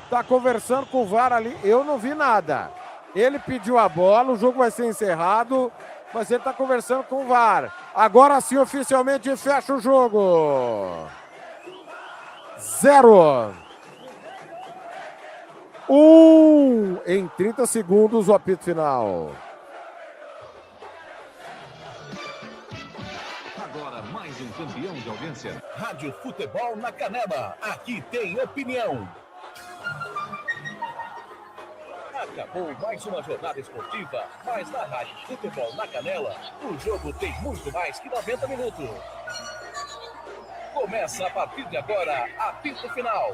tá conversando com o VAR ali. Eu não vi nada. Ele pediu a bola, o jogo vai ser encerrado, mas ele tá conversando com o VAR. Agora sim, oficialmente, fecha o jogo. 0. Em 30 segundos, o apito final. Agora mais um campeão de audiência. Rádio Futebol na Canela. Aqui tem opinião. Acabou mais uma jornada esportiva, mas na Rádio Futebol na Canela, o jogo tem muito mais que 90 minutos. Começa a partir de agora, apito final.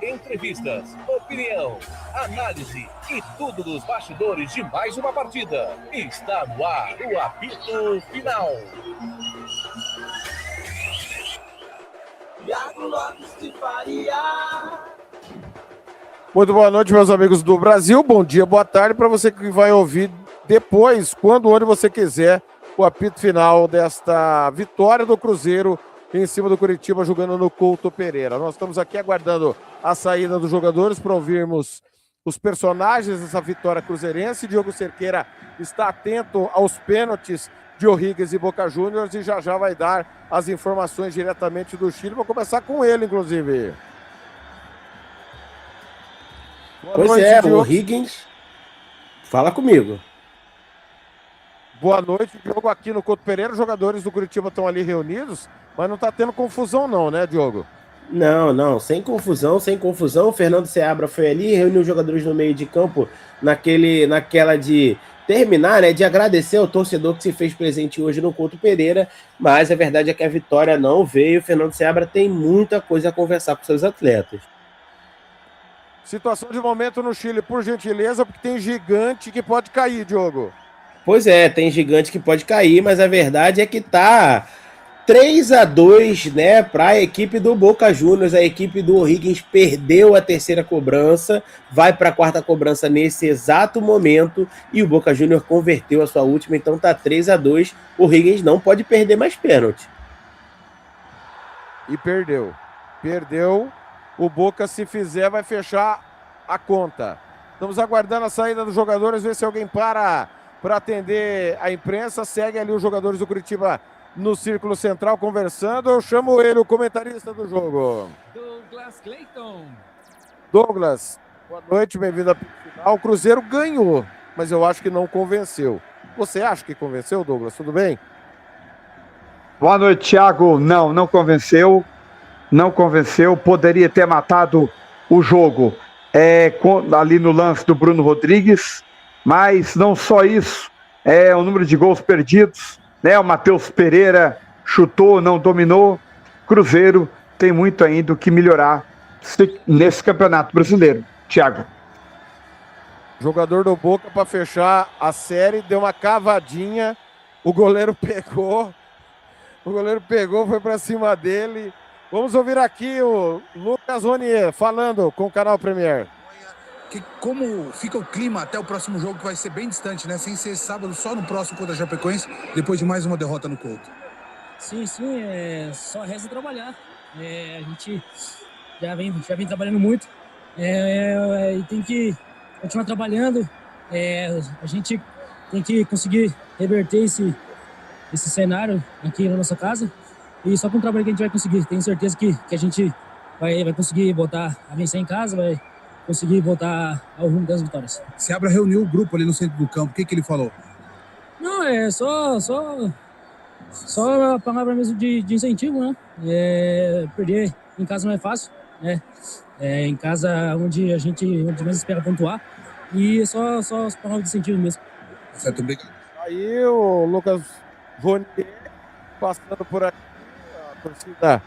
Entrevistas, opinião, análise e tudo dos bastidores de mais uma partida. Está no ar o apito final. Thiago Lopes de Faria. Muito boa noite, meus amigos do Brasil. Bom dia, boa tarde para você que vai ouvir depois, quando, onde você quiser, o apito final desta vitória do Cruzeiro em cima do Curitiba, jogando no Couto Pereira. Nós estamos aqui aguardando a saída dos jogadores para ouvirmos os personagens dessa vitória cruzeirense. Diogo Cerqueira está atento aos pênaltis de O'Higgins e Boca Juniors e já vai dar as informações diretamente do Chile. Vou começar com ele, inclusive. Boa noite, o O'Higgins. Fala comigo. Boa noite, Diogo. Aqui no Couto Pereira, os jogadores do Curitiba estão ali reunidos, mas não está tendo confusão não, né, Diogo? Não, sem confusão. O Fernando Seabra foi ali, reuniu os jogadores no meio de campo, naquela de terminar, né, de agradecer ao torcedor que se fez presente hoje no Couto Pereira, mas a verdade é que a vitória não veio. O Fernando Seabra tem muita coisa a conversar com seus atletas. Situação de momento no Chile, por gentileza, porque tem gigante que pode cair, Diogo. Pois é, tem gigante que pode cair, mas a verdade é que tá 3-2, né, para a equipe do Boca Juniors. A equipe do O'Higgins perdeu a terceira cobrança, vai para a quarta cobrança nesse exato momento e o Boca Juniors converteu a sua última, então tá 3-2. O O'Higgins não pode perder mais pênalti. E perdeu. O Boca, se fizer, vai fechar a conta. Estamos aguardando a saída dos jogadores, ver se alguém para atender a imprensa. Segue ali os jogadores do Curitiba no círculo central conversando. Eu chamo ele, o comentarista do jogo. Douglas Clayton. Douglas, boa noite, bem-vindo ao final. O Cruzeiro ganhou, mas eu acho que não convenceu. Você acha que convenceu, Douglas? Tudo bem? Boa noite, Thiago. Não convenceu. Não convenceu, poderia ter matado o jogo ali no lance do Bruno Rodrigues, mas não só isso, o número de gols perdidos, né? O Matheus Pereira chutou, não dominou. Cruzeiro tem muito ainda o que melhorar nesse Campeonato Brasileiro. Thiago. Jogador do Boca para fechar a série, deu uma cavadinha, o goleiro pegou, foi para cima dele. Vamos ouvir aqui o Lucas Ronier falando com o Canal Premier. Como fica o clima até o próximo jogo, que vai ser bem distante, né? Sem ser sábado, só no próximo contra a Chapecoense, depois de mais uma derrota no Couto. Sim, só resta trabalhar. A gente já vem trabalhando muito e tem que continuar trabalhando. A gente tem que conseguir reverter esse cenário aqui na nossa casa. E só com o trabalho que a gente vai conseguir. Tenho certeza que a gente vai conseguir voltar a vencer em casa, vai conseguir voltar ao rumo das vitórias. Seabra reuniu o grupo ali no centro do campo. O que ele falou? Não, só a palavra mesmo de incentivo, né? Perder em casa não é fácil, né? Em casa onde mais espera pontuar. E só as palavras de incentivo mesmo. Certo, obrigado. Aí o Lucas Ronier passando por aqui. Torcida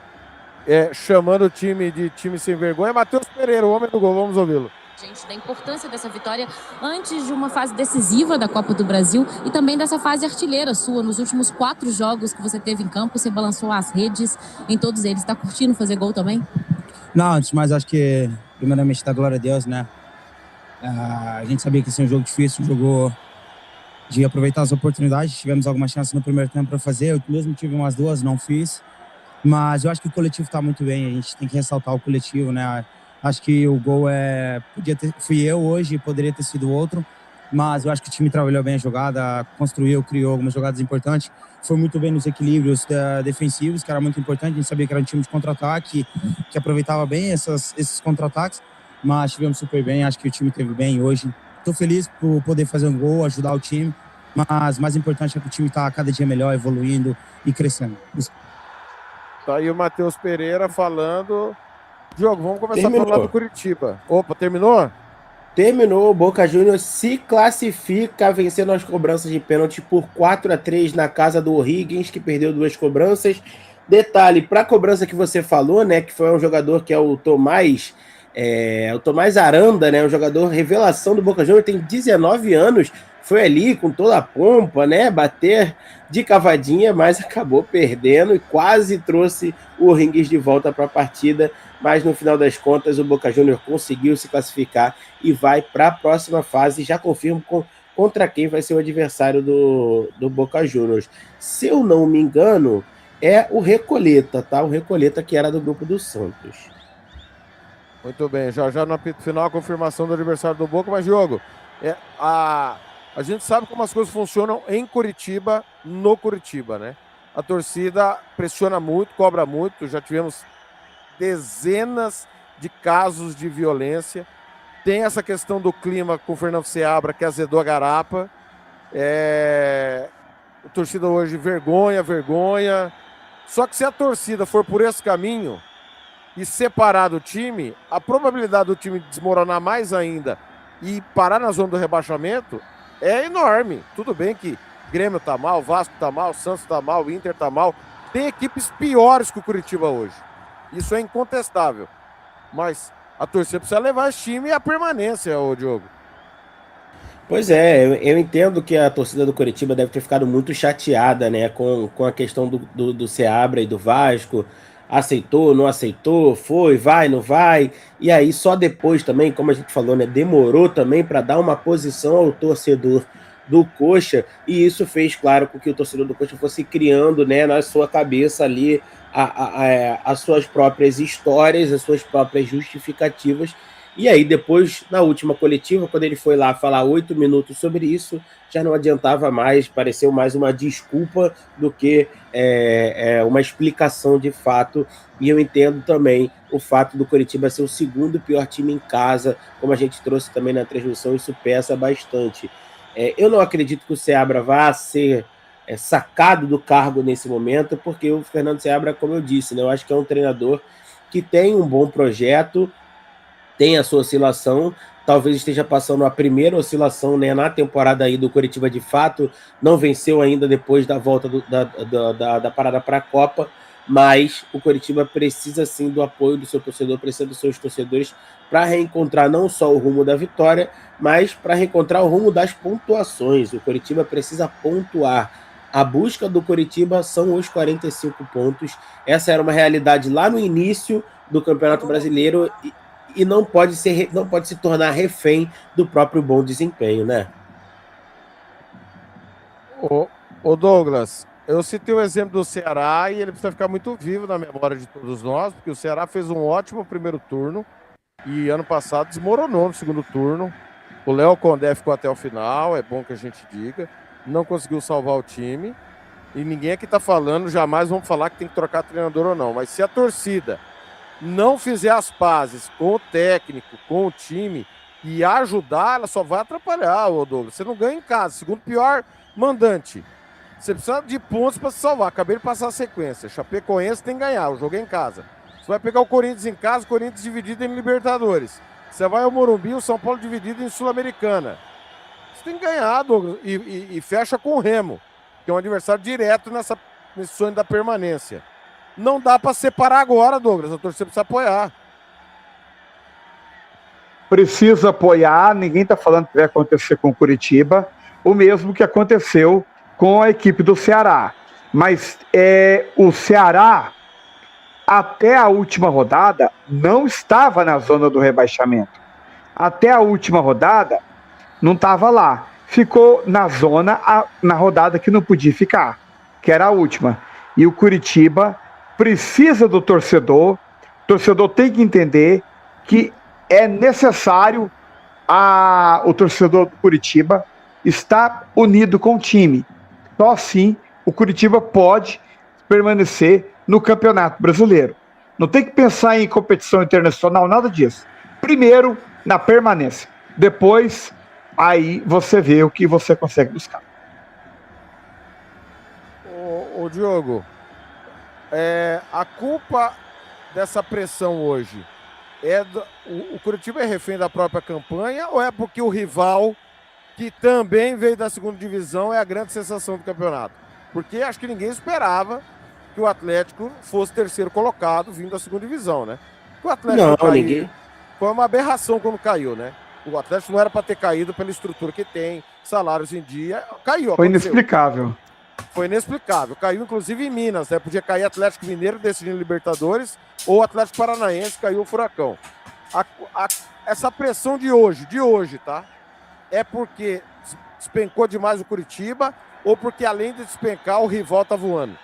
chamando o time de time sem vergonha. Matheus Pereira, o homem do gol, vamos ouvi-lo. Gente, da importância dessa vitória antes de uma fase decisiva da Copa do Brasil e também dessa fase artilheira sua. Nos últimos 4 jogos que você teve em campo, você balançou as redes em todos eles. Tá curtindo fazer gol também? Não, antes de mais, acho que primeiramente dá glória a Deus, né? A gente sabia que ia ser um jogo difícil, um jogo de aproveitar as oportunidades. Tivemos algumas chances no primeiro tempo para fazer, eu mesmo tive umas 2, não fiz. Mas eu acho que o coletivo está muito bem, a gente tem que ressaltar o coletivo, né? Acho que o gol fui eu hoje, poderia ter sido outro, mas eu acho que o time trabalhou bem a jogada, construiu, criou algumas jogadas importantes, foi muito bem nos equilíbrios defensivos, que era muito importante. A gente sabia que era um time de contra-ataque, que aproveitava bem esses contra-ataques, mas tivemos super bem. Acho que o time teve bem hoje. Estou feliz por poder fazer um gol, ajudar o time, mas mais importante é que o time está cada dia melhor, evoluindo e crescendo. Tá aí o Matheus Pereira falando. Diogo, vamos começar pelo lado do Curitiba. Opa, terminou? Terminou, o Boca Juniors se classifica vencendo as cobranças de pênalti por 4-3 na casa do O'Higgins, que perdeu 2 cobranças. Detalhe, para a cobrança que você falou, né, que foi um jogador que é o Tomás Aranda, né, um jogador revelação do Boca Juniors, tem 19 anos, foi ali com toda a pompa, né, bater de cavadinha, mas acabou perdendo e quase trouxe o O'Higgins de volta para a partida. Mas no final das contas o Boca Juniors conseguiu se classificar e vai para a próxima fase. Já confirmo contra quem vai ser o adversário do Boca Juniors. Se eu não me engano, é o Recoleta, tá? O Recoleta, que era do grupo do Santos. Muito bem, já no apito final a confirmação do adversário do Boca, mas Diogo, a gente sabe como as coisas funcionam em Curitiba, no Curitiba, né? A torcida pressiona muito, cobra muito, já tivemos dezenas de casos de violência. Tem essa questão do clima com o Fernando Seabra, que azedou a garapa. A torcida hoje vergonha. Só que se a torcida for por esse caminho e separar do time, a probabilidade do time desmoronar mais ainda e parar na zona do rebaixamento é enorme. Tudo bem que Grêmio tá mal, Vasco tá mal, Santos tá mal, Inter tá mal. Tem equipes piores que o Curitiba hoje. Isso é incontestável. Mas a torcida precisa levar esse time à permanência, ô Diogo. Pois é, eu entendo que a torcida do Curitiba deve ter ficado muito chateada, né, com a questão do Seabra e do Vasco. Aceitou, não aceitou, foi, vai, não vai. E aí só depois também, como a gente falou, né, demorou também para dar uma posição ao torcedor do Coxa, e isso fez, claro, com que o torcedor do Coxa fosse criando, né, na sua cabeça ali as suas próprias histórias, as suas próprias justificativas. E aí depois, na última coletiva, quando ele foi lá falar 8 minutos sobre isso, já não adiantava mais, pareceu mais uma desculpa do que uma explicação de fato. E eu entendo também o fato do Coritiba ser o segundo pior time em casa, como a gente trouxe também na transmissão, isso pesa bastante. Eu não acredito que o Seabra vá ser sacado do cargo nesse momento, porque o Fernando Seabra, como eu disse, né, eu acho que é um treinador que tem um bom projeto, tem a sua oscilação, talvez esteja passando a primeira oscilação, né, na temporada aí do Coritiba. De fato, não venceu ainda depois da volta da parada para a Copa, mas o Coritiba precisa sim do apoio do seu torcedor, precisa dos seus torcedores para reencontrar não só o rumo da vitória, mas para reencontrar o rumo das pontuações. O Coritiba precisa pontuar. A busca do Coritiba são os 45 pontos. Essa era uma realidade lá no início do Campeonato Brasileiro e não pode se tornar refém do próprio bom desempenho, né? Ô Douglas, eu citei o exemplo do Ceará e ele precisa ficar muito vivo na memória de todos nós, porque o Ceará fez um ótimo primeiro turno e ano passado desmoronou no segundo turno. O Léo Condé ficou até o final, é bom que a gente diga, não conseguiu salvar o time e ninguém aqui tá falando, jamais vamos falar que tem que trocar treinador ou não, mas se a torcida não fizer as pazes com o técnico, com o time e ajudar, ela só vai atrapalhar, ô Douglas. Você não ganha em casa, segundo pior mandante. Você precisa de pontos para se salvar. Acabei de passar a sequência. Chapecoense tem que ganhar, o jogo é em casa. Você vai pegar o Corinthians em casa, o Corinthians dividido em Libertadores. Você vai ao Morumbi, o São Paulo dividido em Sul-Americana. Você tem que ganhar, Douglas, e fecha com o Remo, que é um adversário direto nesse sonho da permanência. Não dá para separar agora, Douglas. A torcida precisa apoiar. Precisa apoiar. Ninguém está falando que vai acontecer com o Curitiba. O mesmo que aconteceu com a equipe do Ceará. Mas o Ceará, até a última rodada, não estava na zona do rebaixamento. Até a última rodada, não estava lá. Ficou na zona, na rodada que não podia ficar, que era a última. E o Curitiba precisa do torcedor. O torcedor tem que entender que é necessário o torcedor do Curitiba estar unido com o time. Só assim o Curitiba pode permanecer no Campeonato Brasileiro. Não tem que pensar em competição internacional, nada disso. Primeiro, na permanência. Depois, aí você vê o que você consegue buscar. Ô Diogo, a culpa dessa pressão hoje o Curitiba é refém da própria campanha ou é porque o rival, que também veio da segunda divisão, é a grande sensação do campeonato? Porque acho que ninguém esperava que o Atlético fosse terceiro colocado vindo da segunda divisão, né? O Atlético ninguém. Foi uma aberração quando caiu, né? O Atlético não era para ter caído pela estrutura que tem, salários em dia, caiu. Foi inexplicável. Foi inexplicável. Caiu, inclusive, em Minas, né? Podia cair Atlético Mineiro decidindo Libertadores ou Atlético Paranaense, caiu o Furacão. Essa pressão de hoje, tá? É porque despencou demais o Curitiba ou porque, além de despencar, o rival tá voando?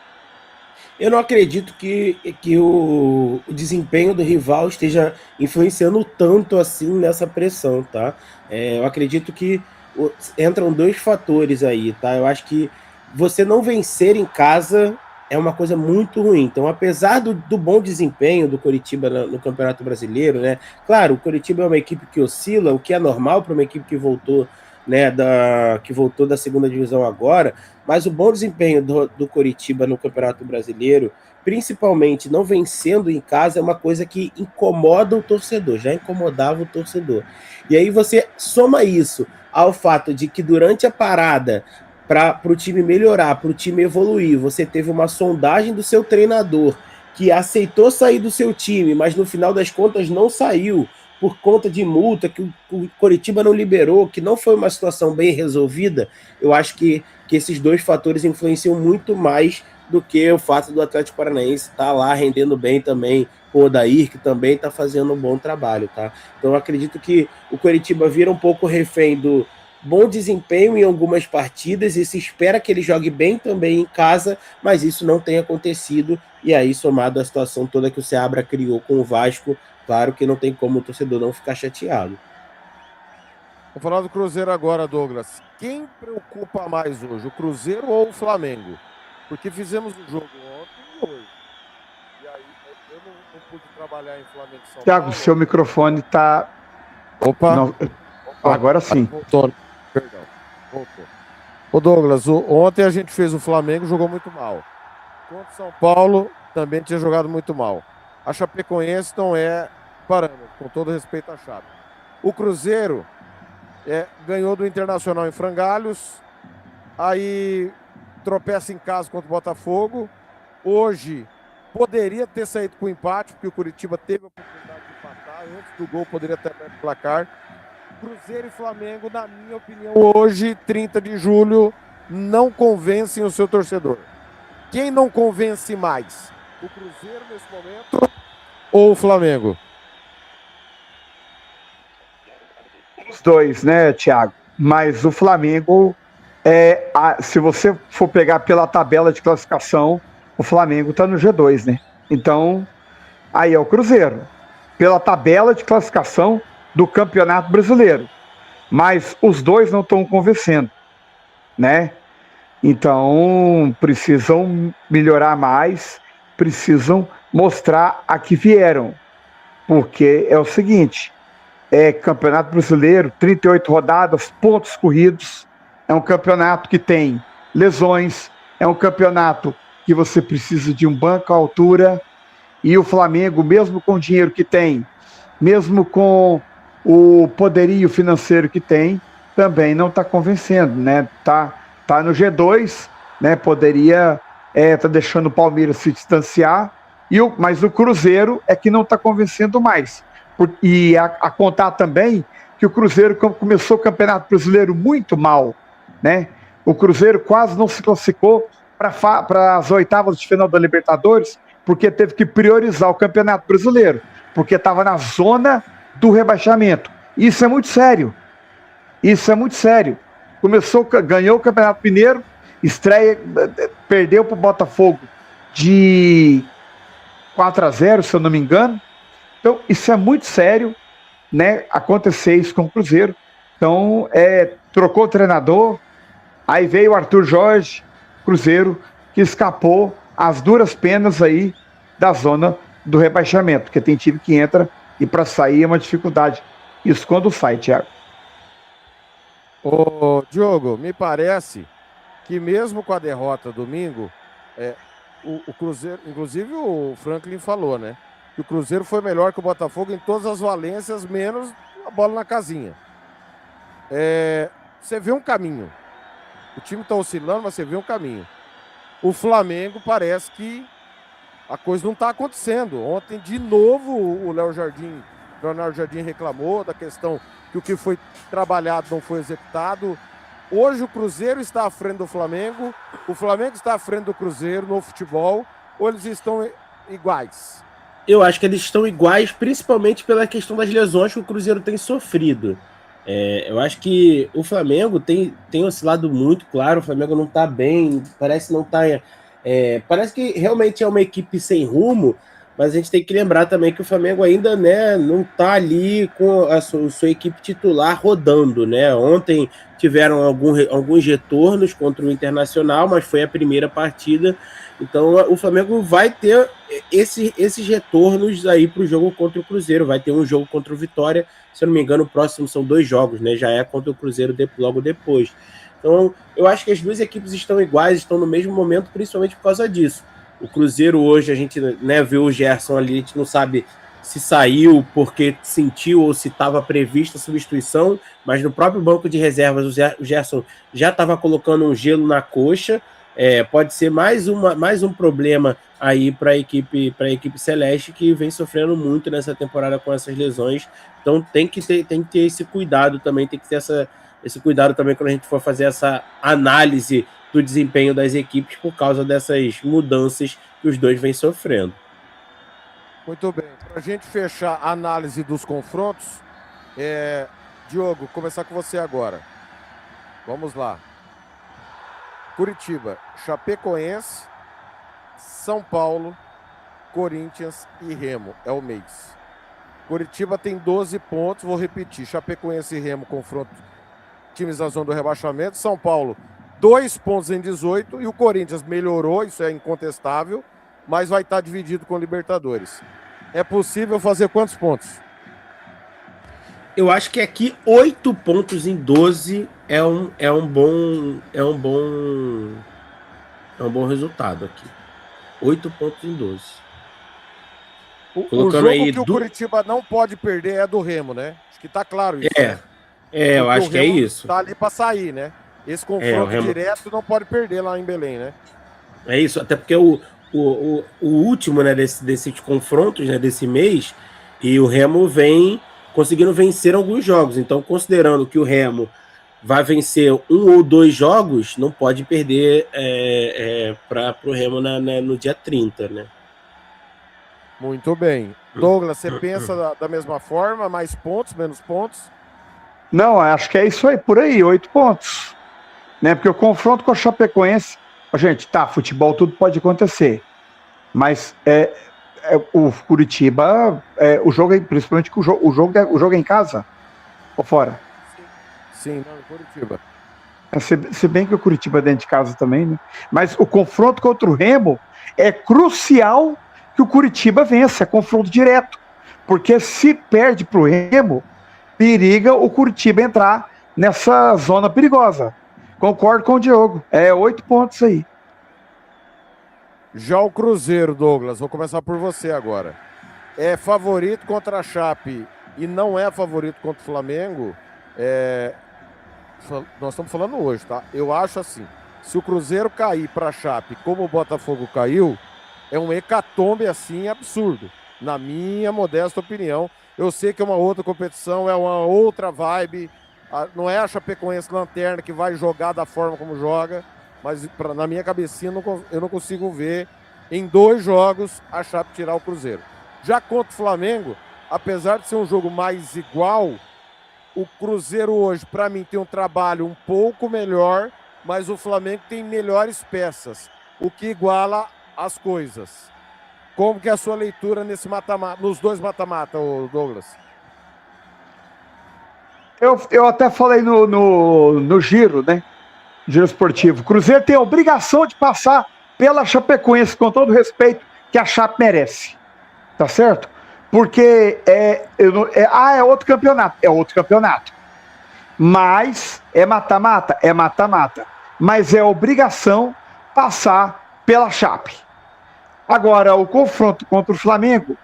Eu não acredito que o desempenho do rival esteja influenciando tanto assim nessa pressão, tá? Eu acredito que entram dois fatores aí, tá? Eu acho que você não vencer em casa é uma coisa muito ruim. Então, apesar do bom desempenho do Curitiba no Campeonato Brasileiro, né? Claro, o Curitiba é uma equipe que oscila, o que é normal para uma equipe que voltou, né, que voltou da segunda divisão agora, mas o bom desempenho do Curitiba no Campeonato Brasileiro, principalmente não vencendo em casa, é uma coisa que incomoda o torcedor, já incomodava o torcedor. E aí você soma isso ao fato de que durante a parada, para o time melhorar, para o time evoluir, você teve uma sondagem do seu treinador que aceitou sair do seu time, mas no final das contas não saiu por conta de multa que o Coritiba não liberou, que não foi uma situação bem resolvida. Eu acho que esses dois fatores influenciam muito mais do que o fato do Atlético Paranaense estar lá rendendo bem também, o Odair, que também está fazendo um bom trabalho, tá? Então eu acredito que o Coritiba vira um pouco refém do bom desempenho em algumas partidas e se espera que ele jogue bem também em casa, mas isso não tem acontecido, e aí somado à situação toda que o Seabra criou com o Vasco, claro que não tem como o torcedor não ficar chateado. Vou falar do Cruzeiro agora, Douglas. Quem preocupa mais hoje, o Cruzeiro ou o Flamengo? Porque fizemos o jogo ontem e hoje. E aí eu não pude trabalhar em Flamengo e São Thiago, Paulo. seu microfone está... Opa! Não... Agora sim. Voltou. Perdão. Voltou. Ô Douglas, ontem a gente fez o Flamengo, jogou muito mal. Contra o São Paulo, também tinha jogado muito mal. A Chapecoense não é parâmetro, com todo respeito à Chape. O Cruzeiro ganhou do Internacional em Frangalhos, aí tropeça em casa contra o Botafogo. Hoje poderia ter saído com empate, porque o Curitiba teve a oportunidade de empatar. Antes do gol poderia ter aberto o placar. Cruzeiro e Flamengo, na minha opinião, hoje, 30 de julho, não convencem o seu torcedor. Quem não convence mais? O Cruzeiro nesse momento ou o Flamengo? Os dois, né, Thiago? Mas o Flamengo, se você for pegar pela tabela de classificação, o Flamengo está no G2, né? Então, aí é o Cruzeiro. Pela tabela de classificação do Campeonato Brasileiro. Mas os dois não estão convencendo, né? Então, precisam melhorar mais, precisam mostrar a que vieram. Porque é o seguinte, Campeonato Brasileiro, 38 rodadas, pontos corridos, é um campeonato que tem lesões, é um campeonato que você precisa de um banco à altura, e o Flamengo, mesmo com o dinheiro que tem, mesmo com o poderio financeiro que tem, também não está convencendo, né? Tá no G2, né? Poderia tá deixando o Palmeiras se distanciar, mas o Cruzeiro é que não está convencendo mais. E a contar também que o Cruzeiro começou o Campeonato Brasileiro muito mal, né? O Cruzeiro quase não se classificou para as oitavas de final da Libertadores, porque teve que priorizar o Campeonato Brasileiro, porque estava na zona do rebaixamento. Isso é muito sério. Isso é muito sério. Ganhou o Campeonato Mineiro, perdeu para o Botafogo de 4-0, se eu não me engano, Então, isso é muito sério, né? Acontecer isso com o Cruzeiro. Então, trocou o treinador, aí veio o Arthur Jorge, Cruzeiro, que escapou às duras penas aí da zona do rebaixamento, porque tem time que entra e para sair é uma dificuldade. Isso quando sai, Thiago. Ô, Diogo, me parece que mesmo com a derrota domingo, o Cruzeiro, inclusive o Franklin falou, né? Que o Cruzeiro foi melhor que o Botafogo em todas as valências, menos a bola na casinha. Você vê um caminho. O time tá oscilando, mas você vê um caminho. O Flamengo parece que a coisa não tá acontecendo. Ontem, de novo, o Leonardo Jardim reclamou da questão que o que foi trabalhado não foi executado. Hoje o Cruzeiro está à frente do Flamengo, o Flamengo está à frente do Cruzeiro no futebol, ou eles estão iguais? Eu acho que eles estão iguais, principalmente pela questão das lesões que o Cruzeiro tem sofrido. Eu acho que o Flamengo tem oscilado muito, claro, o Flamengo não está bem, parece não tá, parece que realmente é uma equipe sem rumo, mas a gente tem que lembrar também que o Flamengo ainda, né, não está ali com a sua equipe titular rodando, né? Ontem tiveram alguns retornos contra o Internacional, mas foi a primeira partida. Então o Flamengo vai ter esses retornos aí para o jogo contra o Cruzeiro. Vai ter um jogo contra o Vitória, se eu não me engano, o próximo são 2 jogos, né? Já é contra o Cruzeiro logo depois. Então eu acho que as duas equipes estão iguais, estão no mesmo momento, principalmente por causa disso. O Cruzeiro hoje, a gente, né, viu o Gerson ali, a gente não sabe se saiu porque sentiu ou se estava prevista a substituição, mas no próprio banco de reservas o Gerson já estava colocando um gelo na coxa. Pode ser mais um problema aí para a equipe celeste, que vem sofrendo muito nessa temporada com essas lesões. Então tem que ter esse cuidado também, tem que ter esse cuidado também quando a gente for fazer essa análise do desempenho das equipes por causa dessas mudanças que os dois vêm sofrendo. Muito bem. Para a gente fechar a análise dos confrontos, Diogo, começar com você agora. Vamos lá. Curitiba, Chapecoense, São Paulo, Corinthians e Remo. É o mês. Curitiba tem 12 pontos, vou repetir. Chapecoense e Remo, confronto times da zona do rebaixamento. São Paulo, 2 pontos em 18. E o Corinthians melhorou, isso é incontestável, mas vai estar dividido com o Libertadores. É possível fazer quantos pontos? Eu acho que aqui 8 pontos em 12 é um bom resultado aqui. 8 pontos em 12. O jogo aí que o Curitiba não pode perder é do Remo, né? Acho que tá claro isso. Né? Eu acho que é isso. Tá ali para sair, né? Esse confronto direto não pode perder lá em Belém, né? É isso, até porque o último, né, desses confrontos, né, desse mês, e o Remo vem conseguindo vencer alguns jogos. Então, considerando que o Remo vai vencer 1 ou 2 jogos, não pode perder para o Remo no dia 30, né? Muito bem. Douglas, você pensa da mesma forma? Mais pontos, menos pontos? Não, acho que é isso aí, por aí, 8 pontos. Né? Porque o confronto com a Chapecoense, gente, futebol tudo pode acontecer. Mas o Curitiba, o jogo, principalmente o jogo é em casa ou fora? Sim, não, Curitiba. Se bem que o Curitiba é dentro de casa também, né? Mas o confronto contra o Remo é crucial que o Curitiba vença, é confronto direto. Porque se perde para o Remo, periga o Curitiba entrar nessa zona perigosa. Concordo com o Diogo. 8 pontos aí. Já o Cruzeiro, Douglas, vou começar por você agora. É favorito contra a Chape e não é favorito contra o Flamengo? Nós estamos falando hoje, tá? Eu acho assim, se o Cruzeiro cair para a Chape como o Botafogo caiu, é um hecatombe assim absurdo, na minha modesta opinião. Eu sei que é uma outra competição, é uma outra vibe, não é a Chapecoense lanterna que vai jogar da forma como joga, mas na minha cabecinha eu não consigo ver em 2 jogos a Chape tirar o Cruzeiro. Já contra o Flamengo, apesar de ser um jogo mais igual, o Cruzeiro hoje, para mim, tem um trabalho um pouco melhor, mas o Flamengo tem melhores peças, o que iguala as coisas. Como que é a sua leitura nesse mata-mata, nos dois mata-mata, Douglas? Eu até falei no giro, né? Giro esportivo. O Cruzeiro tem a obrigação de passar pela Chapecoense, com todo o respeito que a Chape merece. Tá certo? Porque é outro campeonato. É outro campeonato. Mas é mata-mata? É mata-mata. Mas é obrigação passar pela Chape. Agora, o confronto contra o Flamengo,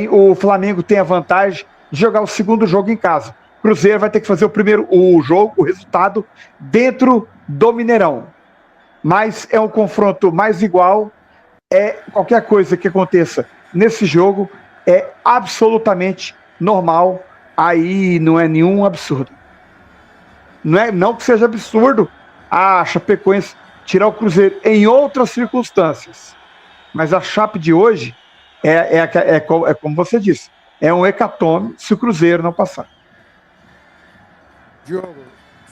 o Flamengo tem a vantagem de jogar o segundo jogo em casa. O Cruzeiro vai ter que fazer o resultado dentro do Mineirão. Mas é um confronto mais igual. Qualquer coisa que aconteça nesse jogo é absolutamente normal. Aí não é nenhum absurdo. Não que seja absurdo a Chapecoense tirar o Cruzeiro em outras circunstâncias. Mas a Chape de hoje é como você disse, é um hecatombe se o Cruzeiro não passar. Diogo,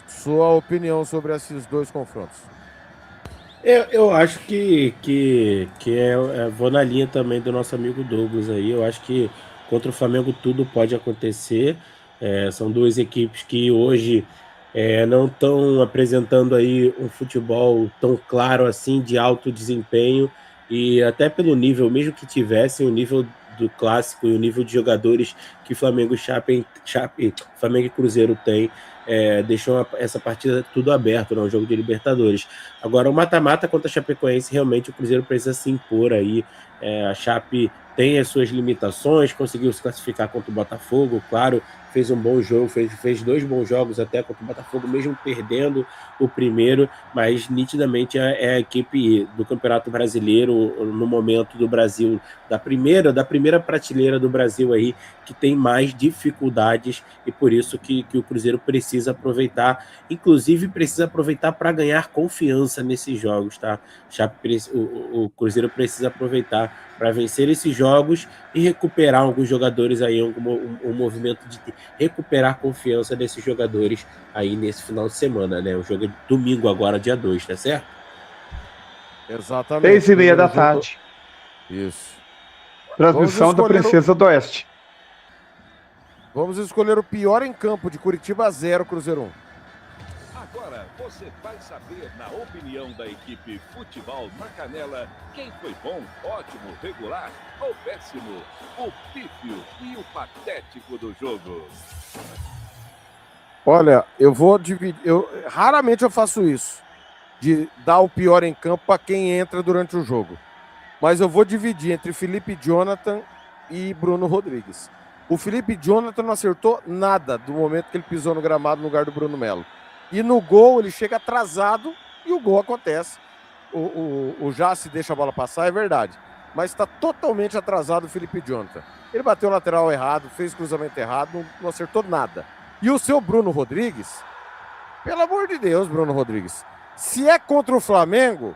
sua opinião sobre esses dois confrontos? Eu acho que vou na linha também do nosso amigo Douglas aí. Eu acho que contra o Flamengo tudo pode acontecer. São duas equipes que hoje não estão apresentando aí um futebol tão claro assim, de alto desempenho, e até pelo nível, mesmo que tivessem o nível do clássico e o nível de jogadores que Flamengo e Cruzeiro tem, deixou essa partida tudo aberto, né? Um jogo de Libertadores. Agora, o mata-mata contra a Chapecoense, realmente o Cruzeiro precisa se impor aí. A Chape tem as suas limitações, conseguiu se classificar contra o Botafogo, claro, fez um bom jogo, fez 2 bons jogos até contra o Botafogo, mesmo perdendo o primeiro, mas nitidamente é a equipe do Campeonato Brasileiro, no momento do Brasil, da primeira prateleira do Brasil aí, que tem mais dificuldades, e por isso que o Cruzeiro precisa aproveitar, inclusive precisa aproveitar para ganhar confiança nesses jogos, tá? O Cruzeiro precisa aproveitar para vencer esses jogos e recuperar alguns jogadores aí, um movimento de recuperar confiança desses jogadores aí nesse final de semana, né? O jogo é domingo agora, dia 2, tá certo? Exatamente. 6h30 da tarde. Isso. Transmissão da Princesa do Oeste. Vamos escolher o pior em campo, de Curitiba 0, Cruzeiro 1. Agora você vai saber, na opinião da equipe Futebol na Canela, quem foi bom, ótimo, regular ou péssimo, o pífio e o patético do jogo. Olha, eu vou dividir. Raramente eu faço isso, de dar o pior em campo para quem entra durante o jogo. Mas eu vou dividir entre Felipe Jonathan e Bruno Rodrigues. O Felipe Jonathan não acertou nada do momento que ele pisou no gramado no lugar do Bruno Melo. E no gol ele chega atrasado e o gol acontece. O Jace deixa a bola passar, é verdade. Mas está totalmente atrasado o Felipe Jonathan. Ele bateu o lateral errado, fez cruzamento errado, não acertou nada. E o seu Bruno Rodrigues, pelo amor de Deus, Bruno Rodrigues, se é contra o Flamengo,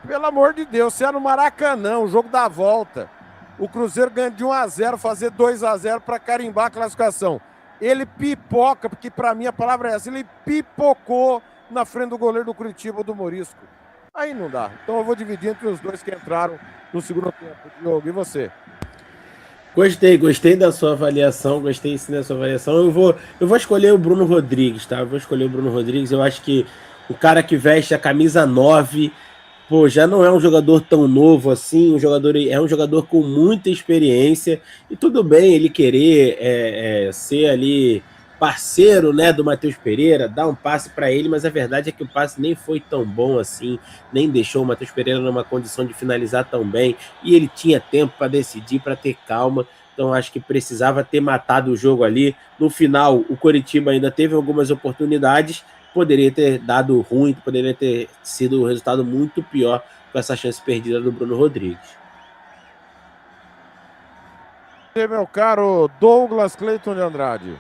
pelo amor de Deus, se é no Maracanã, o jogo da volta, o Cruzeiro ganha de 1-0, fazer 2-0 para carimbar a classificação. Ele pipoca, porque para mim a palavra é essa, ele pipocou na frente do goleiro do Curitiba, do Morisco. Aí não dá. Então eu vou dividir entre os dois que entraram no segundo tempo. Diogo, e você? Gostei da sua avaliação, gostei sim da sua avaliação. Eu vou escolher o Bruno Rodrigues, tá? Eu vou escolher o Bruno Rodrigues. Eu acho que o cara que veste a camisa 9, já não é um jogador tão novo assim, é um jogador com muita experiência, e tudo bem ele querer ser ali parceiro, né, do Matheus Pereira, dar um passe para ele, mas a verdade é que o passe nem foi tão bom assim, nem deixou o Matheus Pereira numa condição de finalizar tão bem, e ele tinha tempo para decidir, para ter calma. Então acho que precisava ter matado o jogo ali. No final, o Coritiba ainda teve algumas oportunidades, poderia ter dado ruim, poderia ter sido um resultado muito pior com essa chance perdida do Bruno Rodrigues. E meu caro Douglas Cleiton de Andrade.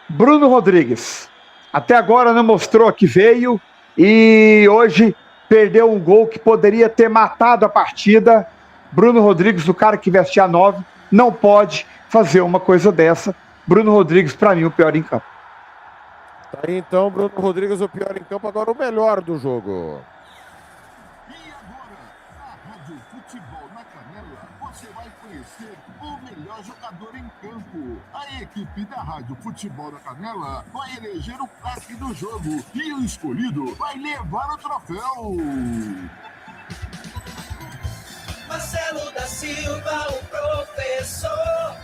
Bruno Rodrigues, até agora não mostrou que veio, e hoje perdeu um gol que poderia ter matado a partida. Bruno Rodrigues, o cara que veste a 9, não pode fazer uma coisa dessa. Bruno Rodrigues, para mim, o pior em campo. Tá aí então, Bruno Rodrigues, o pior em campo, agora o melhor do jogo. E agora, campo. A equipe da Rádio Futebol da Canela vai eleger o craque do jogo e o escolhido vai levar o troféu. Marcelo da Silva, o professor.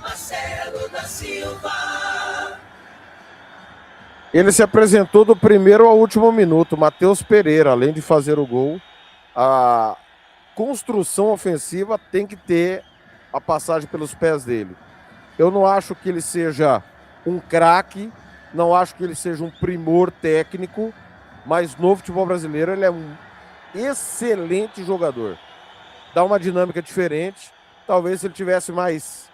Marcelo da Silva. Ele se apresentou do primeiro ao último minuto. Matheus Pereira, além de fazer o gol, a construção ofensiva tem que ter a passagem pelos pés dele. Eu não acho que ele seja um craque, não acho que ele seja um primor técnico, mas no futebol brasileiro ele é um excelente jogador. Dá uma dinâmica diferente. Talvez se ele tivesse mais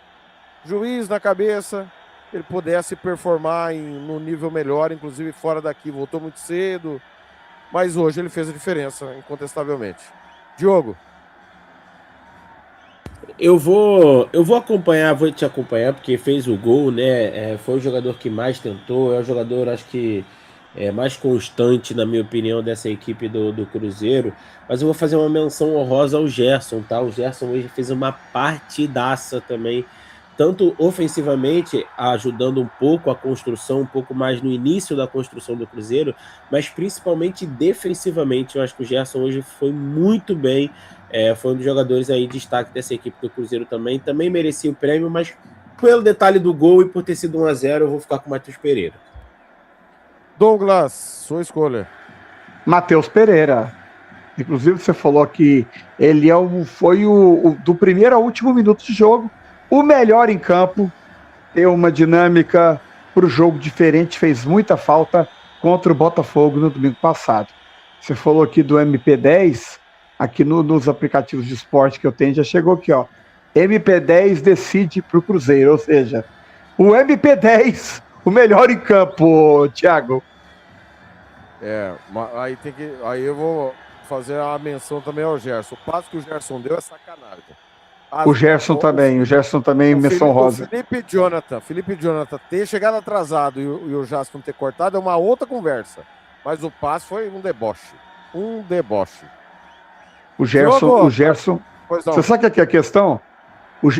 juiz na cabeça, ele pudesse performar no nível melhor, inclusive fora daqui. Voltou muito cedo, mas hoje ele fez a diferença, incontestavelmente. Diogo. Eu vou acompanhar, vou te acompanhar, porque fez o gol, né? Foi o jogador que mais tentou, é o jogador, acho que mais constante, na minha opinião, dessa equipe do Cruzeiro. Mas eu vou fazer uma menção honrosa ao Gerson, tá? O Gerson hoje fez uma partidaça também, tanto ofensivamente, ajudando um pouco a construção, um pouco mais no início da construção do Cruzeiro, mas principalmente defensivamente. Eu acho que o Gerson hoje foi muito bem, foi um dos jogadores aí de destaque dessa equipe do Cruzeiro também. Também merecia o prêmio, mas pelo detalhe do gol e por ter sido 1-0, eu vou ficar com o Matheus Pereira. Douglas, sua escolha. Matheus Pereira. Inclusive, você falou que ele foi do primeiro ao último minuto de jogo, o melhor em campo, deu uma dinâmica para o jogo diferente, fez muita falta contra o Botafogo no domingo passado. Você falou aqui do MP10, aqui nos aplicativos de esporte que eu tenho, já chegou aqui, ó. MP10 decide para o Cruzeiro, ou seja, o MP10, o melhor em campo, Thiago. Aí eu vou fazer a menção também ao Gerson. O passo que o Gerson deu é sacanagem. O Gerson também, menção rosa. O Felipe Jonathan ter chegado atrasado e o Jasper ter cortado é uma outra conversa. Mas o passe foi um deboche. O Gerson. Você sabe o que é a questão?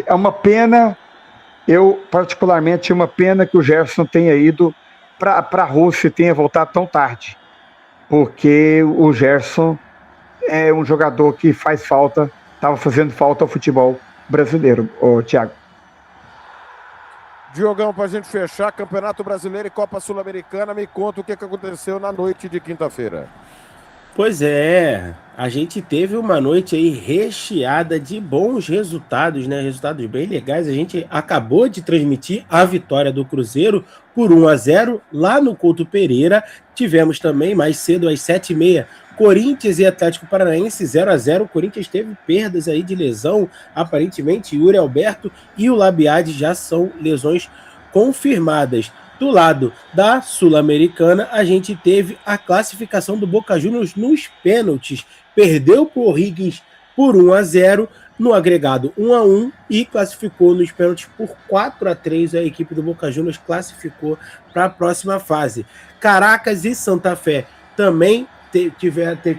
É uma pena, eu particularmente, uma pena que o Gerson tenha ido para a Rússia e tenha voltado tão tarde. Porque o Gerson é um jogador que faz falta, estava fazendo falta ao futebol brasileiro, Thiago. Diogão, para a gente fechar, Campeonato Brasileiro e Copa Sul-Americana, me conta o que aconteceu na noite de quinta-feira. Pois é, a gente teve uma noite aí recheada de bons resultados, né? Resultados bem legais. A gente acabou de transmitir a vitória do Cruzeiro por 1-0 lá no Couto Pereira. Tivemos também mais cedo às 7h30 Corinthians e Atlético Paranaense 0-0. O Corinthians teve perdas aí de lesão, aparentemente Yuri Alberto e o Labiade já são lesões confirmadas. Do lado da Sul-Americana, a gente teve a classificação do Boca Juniors nos pênaltis. Perdeu para o O'Higgins por 1-0, no agregado 1-1 e classificou nos pênaltis por 4-3. A equipe do Boca Juniors classificou para a próxima fase. Caracas e Santa Fé também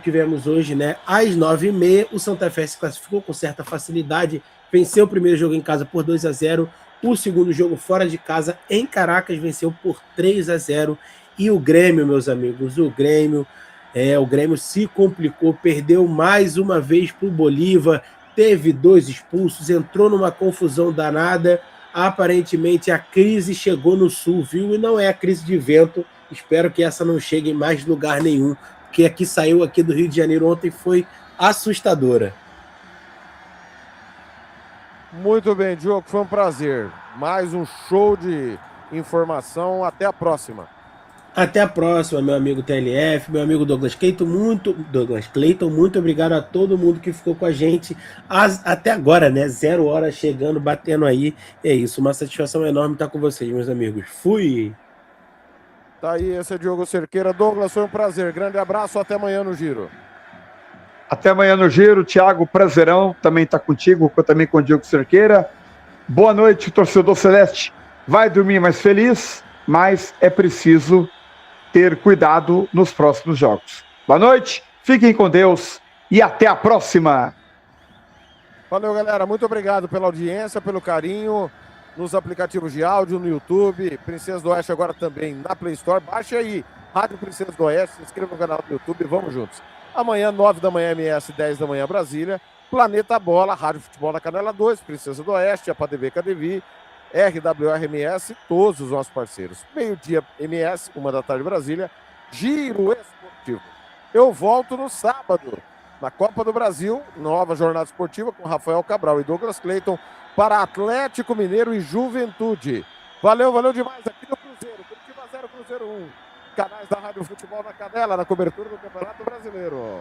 tivemos hoje, né, às 9h30. O Santa Fé se classificou com certa facilidade, venceu o primeiro jogo em casa por 2-0. O segundo jogo fora de casa em Caracas venceu por 3-0. E o Grêmio, meus amigos, o Grêmio se complicou, perdeu mais uma vez para o Bolívar, teve 2 expulsos, entrou numa confusão danada. Aparentemente a crise chegou no Sul, viu? E não é a crise de vento. Espero que essa não chegue em mais lugar nenhum, porque aqui saiu aqui do Rio de Janeiro ontem foi assustadora. Muito bem, Diogo, foi um prazer. Mais um show de informação. Até a próxima. Até a próxima, meu amigo TLF, meu amigo Douglas Cleiton, muito obrigado a todo mundo que ficou com a gente até agora, né? 0 hora chegando, batendo aí. É isso, uma satisfação enorme estar com vocês, meus amigos. Fui! Tá aí, esse é Diogo Cerqueira. Douglas, foi um prazer. Grande abraço, até amanhã no Giro. Até amanhã no Giro, Thiago, prazerão também estar contigo, também com o Diogo Cerqueira. Boa noite, torcedor celeste. Vai dormir mais feliz, mas é preciso ter cuidado nos próximos jogos. Boa noite, fiquem com Deus e até a próxima! Valeu, galera. Muito obrigado pela audiência, pelo carinho nos aplicativos de áudio, no YouTube. Princesa do Oeste agora também na Play Store. Baixe aí, Rádio Princesa do Oeste. Se inscreva no canal do YouTube. Vamos juntos. Amanhã, 9 da manhã, MS, 10 da manhã, Brasília. Planeta Bola, Rádio Futebol na Canela 2, Princesa do Oeste, APADV KDV, RWRMS, todos os nossos parceiros. Meio-dia, MS, 1 da tarde, Brasília. Giro Esportivo. Eu volto no sábado, na Copa do Brasil, nova jornada esportiva com Rafael Cabral e Douglas Clayton para Atlético Mineiro e Juventude. Valeu demais aqui no Cruzeiro. Curitiba 0, Cruzeiro 1. Canais da Rádio Futebol na Canela, na cobertura do Campeonato Brasileiro.